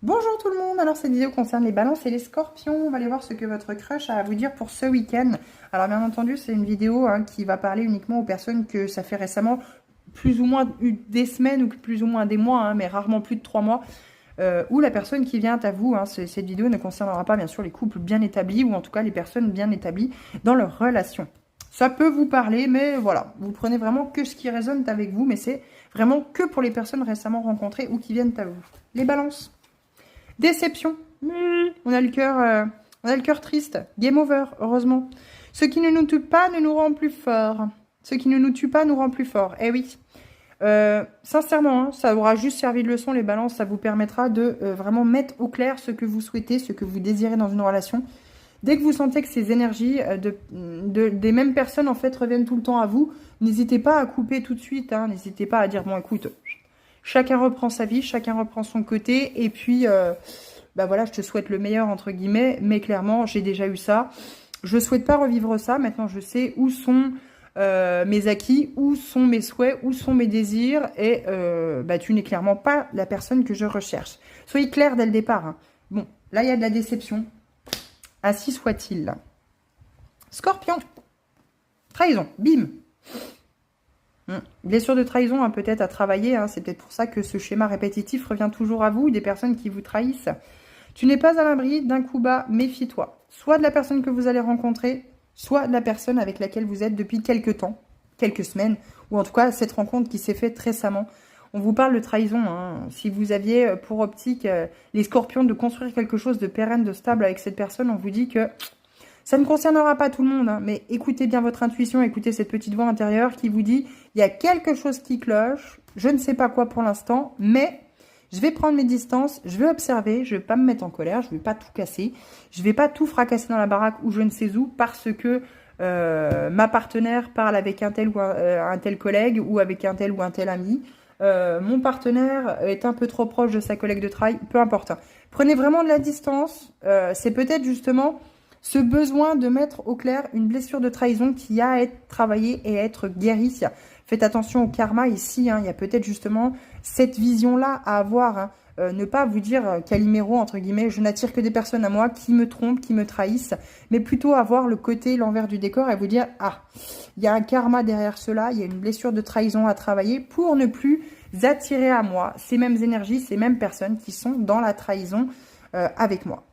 Bonjour tout le monde, alors cette vidéo concerne les balances et les scorpions. On va aller voir ce que votre crush a à vous dire pour ce week-end. Alors bien entendu, c'est une vidéo qui va parler uniquement aux personnes que ça fait récemment plus ou moins des semaines ou plus ou moins des mois, mais rarement plus de 3 mois. Ou la personne qui vient à vous. Cette vidéo ne concernera pas bien sûr les couples bien établis ou en tout cas les personnes bien établies dans leur relation. Ça peut vous parler, mais voilà, vous prenez vraiment que ce qui résonne avec vous, mais c'est vraiment que pour les personnes récemment rencontrées ou qui viennent à vous. Les balances. Déception. On a le cœur triste. Game over, heureusement. Ce qui ne nous tue pas ne nous rend plus forts. Ce qui ne nous tue pas nous rend plus forts. Eh oui. Sincèrement, ça aura juste servi de leçon, les balances. Ça vous permettra de vraiment mettre au clair ce que vous souhaitez, ce que vous désirez dans une relation. Dès que vous sentez que ces énergies des mêmes personnes, en fait, reviennent tout le temps à vous, n'hésitez pas à couper tout de suite. N'hésitez pas à dire, bon, écoute, chacun reprend sa vie, chacun reprend son côté. Et puis, voilà, je te souhaite le meilleur, entre guillemets. Mais clairement, j'ai déjà eu ça. Je ne souhaite pas revivre ça. Maintenant, je sais où sont mes acquis, où sont mes souhaits, où sont mes désirs. Et tu n'es clairement pas la personne que je recherche. Soyez clair dès le départ. Bon, là, il y a de la déception. Ainsi soit-il. Scorpion. Trahison. Bim. Blessure de trahison, peut-être à travailler. C'est peut-être pour ça que ce schéma répétitif revient toujours à vous. Des personnes qui vous trahissent. Tu n'es pas à l'abri d'un coup bas. Méfie-toi. Soit de la personne que vous allez rencontrer, soit de la personne avec laquelle vous êtes depuis quelques temps, quelques semaines, ou en tout cas cette rencontre qui s'est faite récemment. On vous parle de trahison. Si vous aviez pour optique, les scorpions, de construire quelque chose de pérenne, de stable avec cette personne, on vous dit que ça ne concernera pas tout le monde. Mais écoutez bien votre intuition, écoutez cette petite voix intérieure qui vous dit, il y a quelque chose qui cloche, je ne sais pas quoi pour l'instant, mais je vais prendre mes distances, je vais observer, je ne vais pas me mettre en colère, je ne vais pas tout casser, je ne vais pas tout fracasser dans la baraque ou je ne sais où parce que ma partenaire parle avec un tel ou un tel collègue ou avec un tel ou un tel ami. Mon partenaire est un peu trop proche de sa collègue de travail, peu importe. Prenez vraiment de la distance. C'est peut-être justement ce besoin de mettre au clair une blessure de trahison qui a à être travaillée et à être guérie. Faites attention au karma ici. Il y a peut-être justement cette vision-là à avoir. Ne pas vous dire Calimero, entre guillemets, je n'attire que des personnes à moi qui me trompent, qui me trahissent, mais plutôt avoir le côté, l'envers du décor et vous dire, il y a un karma derrière cela, il y a une blessure de trahison à travailler pour ne plus attirer à moi ces mêmes énergies, ces mêmes personnes qui sont dans la trahison avec moi.